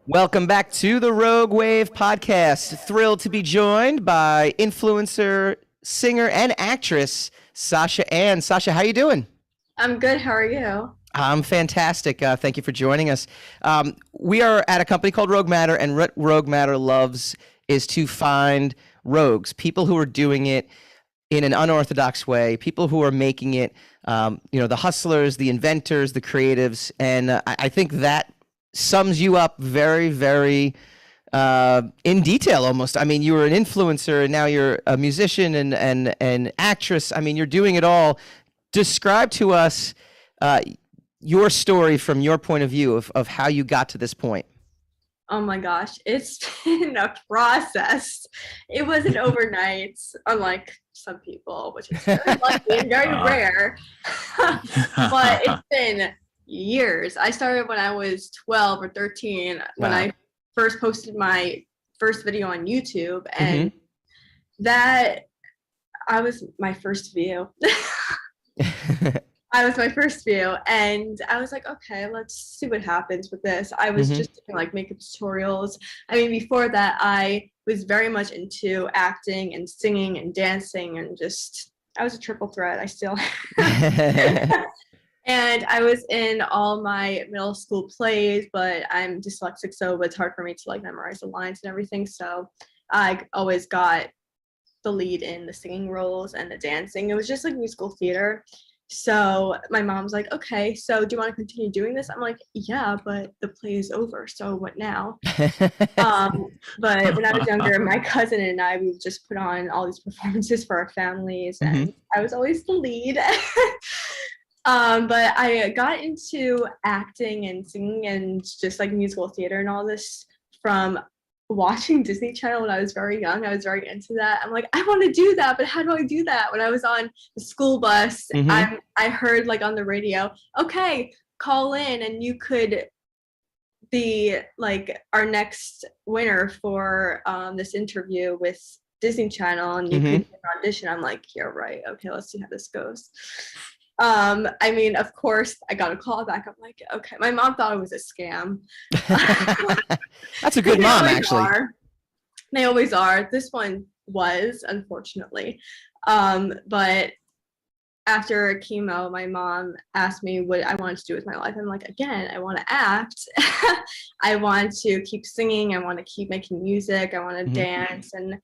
Welcome back to the Rogue Wave podcast. Thrilled to be joined by influencer, singer, and actress Sasha Anne. Sasha, how you doing? I'm good. How are you? I'm fantastic. Thank you for joining us. We are at a company called Rogue Matter, and what Rogue Matter loves is to find rogues, people who are doing it in an unorthodox way, people who are making it, the hustlers, the inventors, the creatives, and I think that sums you up very, very in detail almost. I mean, you were an influencer and now you're a musician and actress. I mean, you're doing it all. Describe to us your story from your point of view of how you got to this point. Oh my gosh, it's been a process. It wasn't overnight, unlike some people, which is very lucky and very rare. But it's been years. I started when I was 12 or 13 when I first posted my first video on YouTube, and that I was my first view. I was my first view, and I was like, okay, let's see what happens with this. I was just doing like makeup tutorials. I mean, before that, I was very much into acting and singing and dancing, and just I was a triple threat. I still and I was in all my middle school plays, but I'm dyslexic, so it's hard for me to like memorize the lines and everything. So I always got the lead in the singing roles and the dancing. It was just like musical theater. So my mom's like, okay, so do you want to continue doing this? I'm like, yeah, but the play is over, so what now? But when I was younger, my cousin and I, we would just put on all these performances for our families, and I was always the lead. But I got into acting and singing and just like musical theater and all this from watching Disney Channel when I was very young. I was very into that. I'm like, I want to do that, but how do I do that? When I was on the school bus, I heard like on the radio, okay, call in and you could be like our next winner for this interview with Disney Channel, and you could audition. I'm like, yeah, right. Okay, let's see how this goes. I mean, of course, I got a call back. I'm like, okay. My mom thought it was a scam. That's a good mom, actually. They always are. This one was, unfortunately. But after chemo, my mom asked me what I wanted to do with my life. I'm like, again, I want to act. I want to keep singing. I want to keep making music. I want to dance. And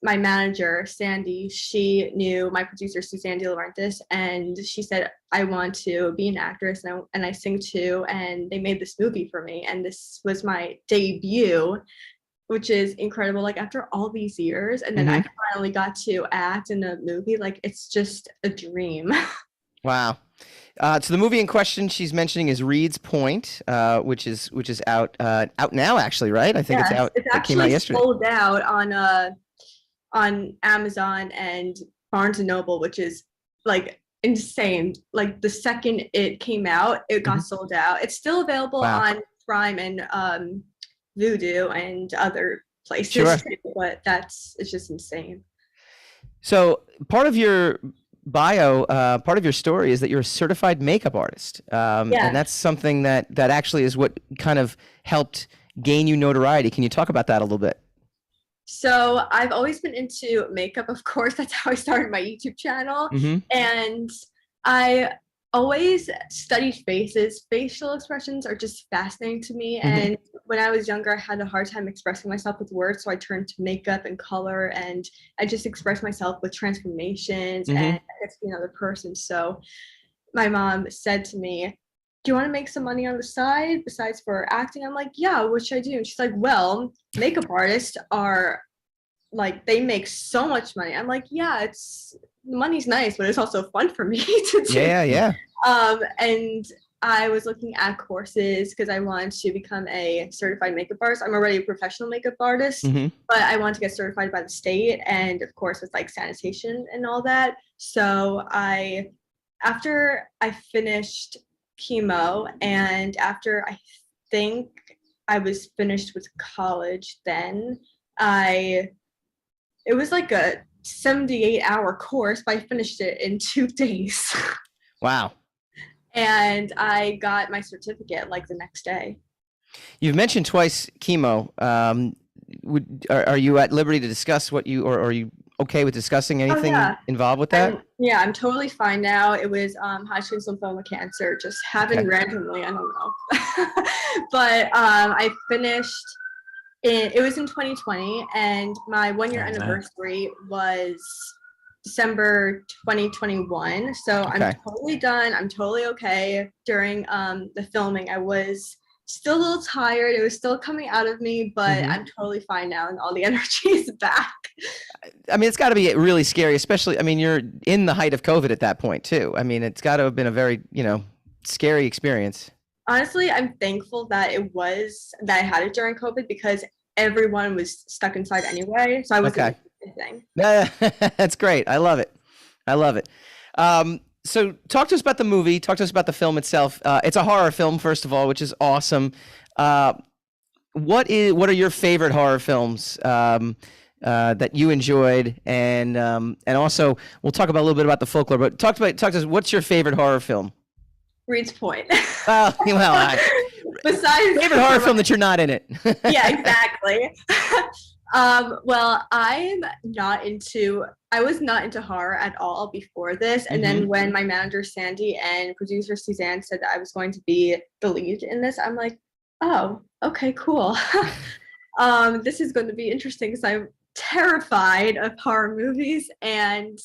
my manager, Sandy, she knew my producer, Suzanne De Laurentiis, and she said, I want to be an actress and I sing too. And they made this movie for me. And this was my debut, which is incredible. Like after all these years, and then I finally got to act in a movie. Like it's just a dream. Wow. So the movie in question she's mentioning is Reed's Point, which is out now, actually, right? I think it's out. It's actually came out yesterday. Sold out on Amazon and Barnes and Noble, which is like insane. Like the second it came out, it got sold out. It's still available on Prime and Vudu and other places, but it's just insane. So part of your bio, part of your story is that you're a certified makeup artist, and that's something that actually is what kind of helped gain you notoriety. Can you talk about that a little bit? So I've always been into makeup, of course. That's how I started my YouTube channel, and I always studied faces. Facial expressions are just fascinating to me, and when I was younger, I had a hard time expressing myself with words, so I turned to makeup and color, and I just expressed myself with transformations and I get to be another person. So my mom said to me, do you want to make some money on the side besides for acting? I'm like, yeah, what should I do? And she's like, well, makeup artists are like, they make so much money. I'm like, yeah, money's nice, but it's also fun for me to do. Yeah. And I was looking at courses because I wanted to become a certified makeup artist. I'm already a professional makeup artist, but I wanted to get certified by the state, and of course with like sanitation and all that. So after I finished chemo and after I think I was finished with college, then it was like a 78-hour course, but I finished it in 2 days. Wow. And I got my certificate like the next day. You've mentioned twice chemo. Are you at liberty to discuss what you, or are you okay with discussing anything involved with that? I'm totally fine now. It was Hodgkin's lymphoma cancer, just happened randomly. I don't know. But I finished it was in 2020, and my 1-year anniversary was December 2021. So I'm totally done. I'm totally okay. During the filming, I was still a little tired. It was still coming out of me, but I'm totally fine now, and all the energy is back. I mean, it's got to be really scary, especially, I mean, you're in the height of COVID at that point too. I mean, it's got to have been a very, scary experience. Honestly, I'm thankful that I had it during COVID because everyone was stuck inside anyway. So I was Okay. doing anything. Yeah, that's great. I love it. I love it. So talk to us about the movie. Talk to us about the film itself. It's a horror film, first of all, which is awesome. What are your favorite horror films that you enjoyed, and also we'll talk about a little bit about the folklore. But talk to us. What's your favorite horror film? Reed's point. Well, Besides favorite horror film that you're not in it. Yeah, exactly. Well, I was not into horror at all before this. And then when my manager Sandy and producer Suzanne said that I was going to be the lead in this, I'm like, oh, okay, cool. This is going to be interesting because I'm terrified of horror movies. And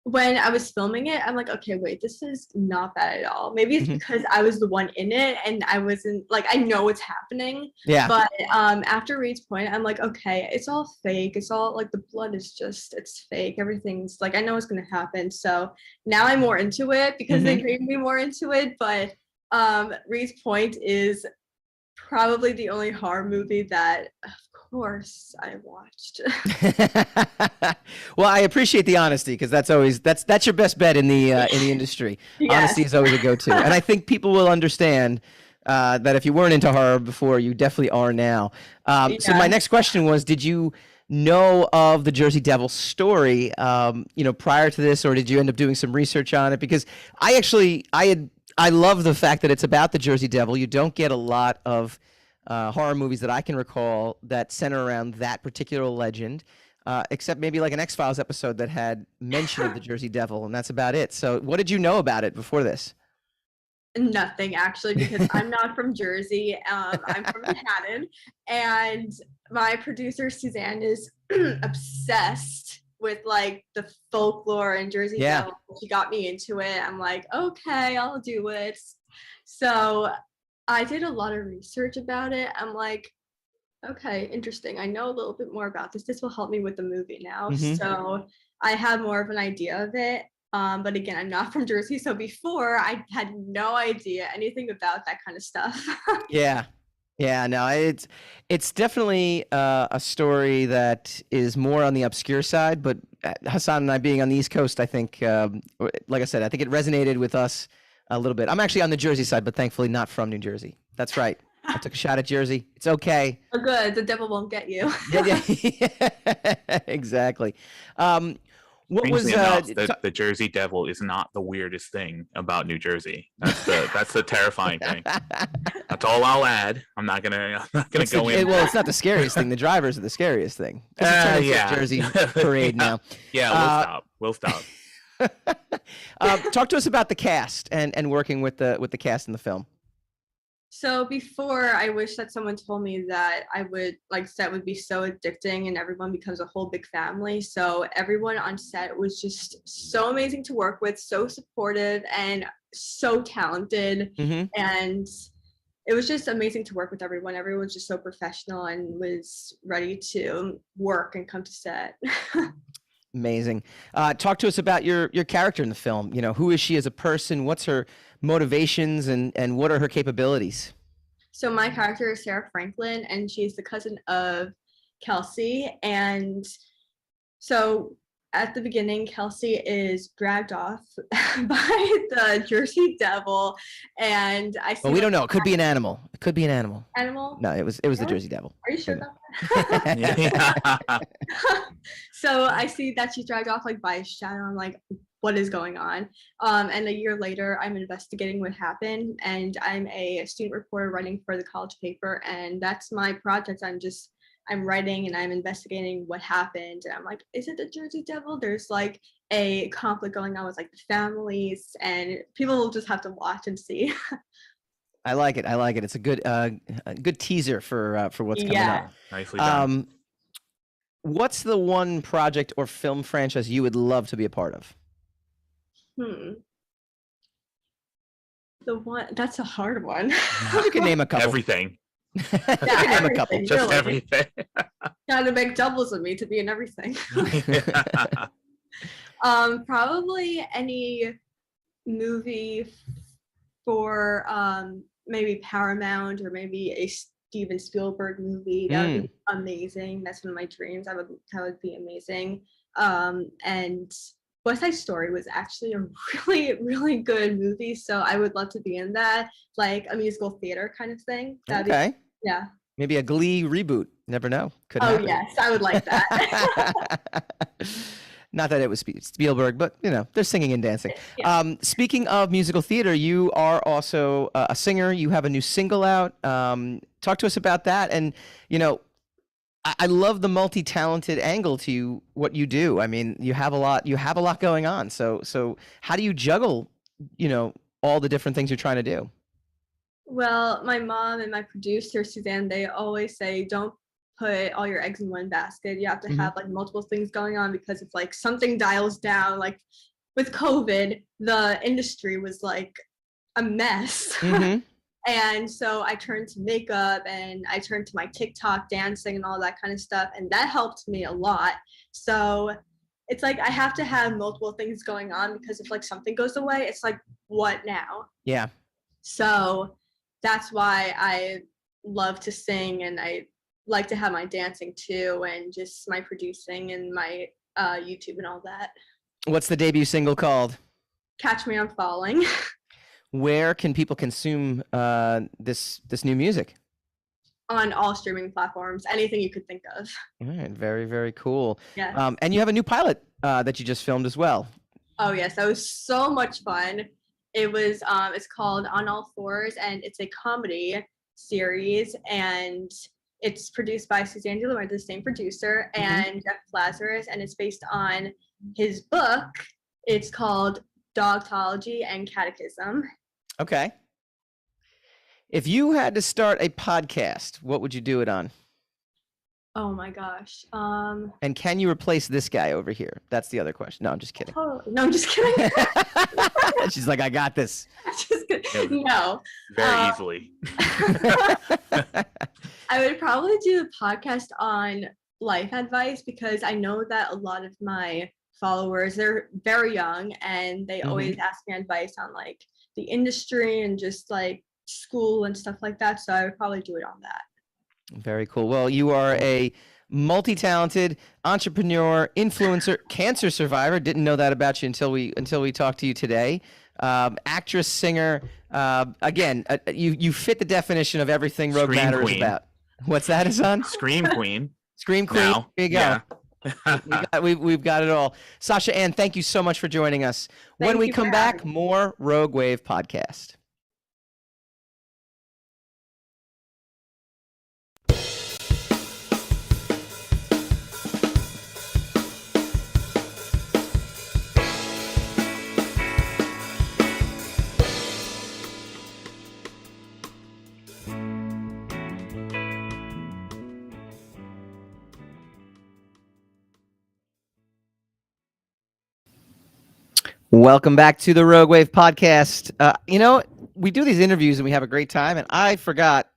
when I was filming it, I'm like, okay, wait, this is not bad at all. Maybe it's because I was the one in it and I wasn't like, I know what's happening. Yeah. But after Reed's point, I'm like, okay, it's all fake. It's all like the blood is just, it's fake. Everything's like, I know what's going to happen. So now I'm more into it because they made me more into it. But Reed's point is probably the only horror movie that, of course, I watched. Well, I appreciate the honesty because that's your best bet in the industry. Yes. Honesty is always a go-to, and I think people will understand that if you weren't into horror before, you definitely are now. So my next question was, did you know of the Jersey Devil story, prior to this, or did you end up doing some research on it? Because I love the fact that it's about the Jersey Devil. You don't get a lot of horror movies that I can recall that center around that particular legend, except maybe like an X-Files episode that had mention of the Jersey Devil, and that's about it. So what did you know about it before this? Nothing, actually, because I'm not from Jersey. I'm from Manhattan, and my producer Suzanne is obsessed with like the folklore and Jersey Devil. She got me into it. I'm like, okay, I'll do it. So I did a lot of research about it. I'm like, okay, interesting. I know a little bit more about this. This will help me with the movie now. So I have more of an idea of it. But again, I'm not from Jersey. So before, I had no idea anything about that kind of stuff. Yeah. No, it's definitely a story that is more on the obscure side, but Hassan and I being on the East Coast, I think, like I said, I think it resonated with us a little bit. I'm actually on the Jersey side, but thankfully not from New Jersey. That's right. I took a shot at Jersey. It's okay. Oh, good. The devil won't get you. Yeah, exactly. What was enough, the Jersey Devil is not the weirdest thing about New Jersey. That's the terrifying thing. That's all I'll add. I'm not gonna go in. Well, it's not the scariest thing. The drivers are the scariest thing. Yeah. Jersey parade now. Yeah, we'll stop. Talk to us about the cast and working with the cast in the film. So before, I wish that someone told me that set would be so addicting and everyone becomes a whole big family. So everyone on set was just so amazing to work with, so supportive and so talented. And it was just amazing to work with everyone. Everyone was just so professional and was ready to work and come to set. Amazing. Talk to us about your character in the film. Who is she as a person? What's her motivations and what are her capabilities? So my character is Sarah Franklin, and she's the cousin of Kelsey. And so at the beginning, Kelsey is dragged off by the Jersey Devil, and I see. Well, we don't know. It could be an animal. It could be an animal. Animal? No, it was the Jersey Devil. Are you sure about that? So I see that she's dragged off by a shadow. I'm like, what is going on? And a year later, I'm investigating what happened, and I'm a student reporter writing for the college paper, and that's my project. I'm writing and I'm investigating what happened, and I'm like, is it the Jersey Devil? There's a conflict going on with the families, and people will just have to watch and see. I like it. It's a good teaser for what's coming up. Nicely done. What's the one project or film franchise you would love to be a part of? The one that's a hard one. You can name a couple. Everything. Name a couple. Just really. Everything. Gotta make doubles of me to be in everything. Probably any movie for maybe Paramount or maybe a Steven Spielberg movie. That would be amazing. That's one of my dreams. That would be amazing. And West Side Story was actually a really, really good movie. So I would love to be in that, like a musical theater kind of thing. Okay. Yeah. Maybe a Glee reboot. Never know. Could Oh, happen. yes. I would like that. Not that it was Spielberg, but they're singing and dancing. Yeah. Speaking of musical theater, you are also a singer. You have a new single out. Talk to us about that. And I love the multi-talented angle to what you do. I mean, you have a lot going on. So how do you juggle, all the different things you're trying to do? Well, my mom and my producer, Suzanne, they always say, don't put all your eggs in one basket. You have to have like multiple things going on, because if like something dials down, like with COVID, the industry was like a mess. And so I turned to makeup and I turned to my TikTok dancing and all that kind of stuff. And that helped me a lot. So it's like I have to have multiple things going on, because if like something goes away, it's like, what now? Yeah. So that's why I love to sing, and I like to have my dancing too, and just my producing and my YouTube and all that. What's the debut single called? Catch Me I'm Falling. Where can people consume this new music? On all streaming platforms, anything you could think of. All right, very, very cool. Yes. And you have a new pilot that you just filmed as well. Oh yes, that was so much fun. It was it's called On All Fours, and it's a comedy series, and it's produced by Suzanne DeLumer, the same producer, and Jeff Lazarus, and it's based on his book. It's called Dogtology and Catechism. Okay. If you had to start a podcast, what would you do it on? Oh my gosh. And can you replace this guy over here? That's the other question. No, I'm just kidding. Oh, no, I'm just kidding. She's like, I got this. I'm just kidding. No. Very easily. I would probably do a podcast on life advice, because I know that a lot of my followers, they're very young, and they always ask me advice on like the industry and just like school and stuff like that. So I would probably do it on that. Very cool. Well, you are a multi-talented entrepreneur, influencer, cancer survivor. Didn't know that about you until we talked to you today. Actress, singer. Again, you fit the definition of everything Rogue Matter is about. What's that, Hassan? Scream Queen. Scream Queen. Now. There you go. Yeah. We've got it all. Sasha Anne, thank you so much for joining us. When we come back, more Rogue Wave podcast. Welcome back to the Rogue Wave podcast. We do these interviews and we have a great time, and I forgot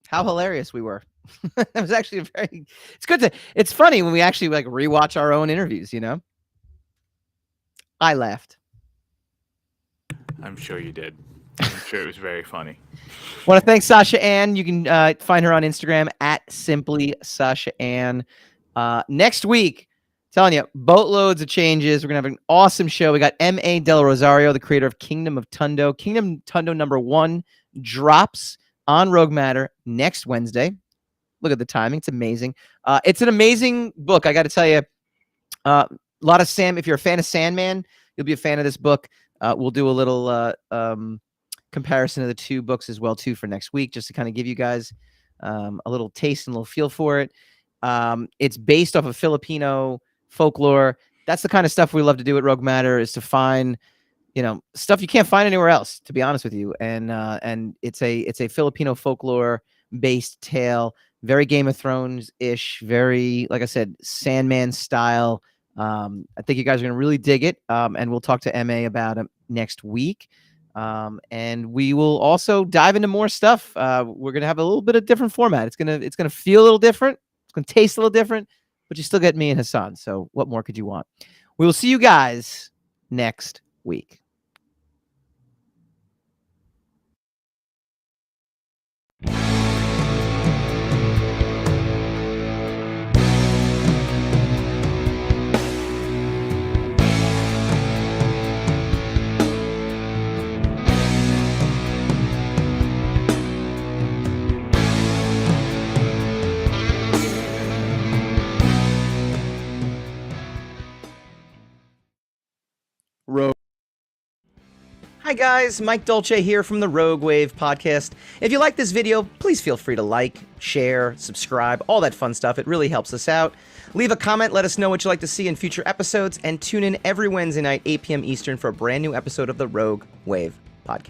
how hilarious we were. It was actually it's funny when we actually like rewatch our own interviews, I laughed. I'm sure you did. I'm sure it was very funny. Want to thank Sasha Anne. You can find her on Instagram at simply Sasha Anne. Next week, telling you, boatloads of changes. We're going to have an awesome show. We got M.A. Del Rosario, the creator of Kingdom of Tundo. Kingdom Tundo #1 drops on Rogue Matter next Wednesday. Look at the timing. It's amazing. It's an amazing book. I got to tell you, a lot of Sam. If you're a fan of Sandman, you'll be a fan of this book. We'll do a little comparison of the two books as well, too, for next week, just to kind of give you guys a little taste and a little feel for it. It's based off of Filipino folklore. That's the kind of stuff we love to do at Rogue Matter, is to find, stuff you can't find anywhere else, to be honest with you. And it's a Filipino folklore based tale, very Game of Thrones ish, very, like I said, Sandman style. I think you guys are going to really dig it. And we'll talk to MA about it next week. And we will also dive into more stuff. We're going to have a little bit of different format. It's going to feel a little different. It's going to taste a little different, but you still get me and Hassan. So what more could you want? We will see you guys next week. Hi guys, Mike Dolce here from the Rogue Wave podcast. If you like this video, please feel free to like, share, subscribe, all that fun stuff. It really helps us out. Leave a comment, let us know what you'd like to see in future episodes, and tune in every Wednesday night, 8 p.m. Eastern for a brand new episode of the Rogue Wave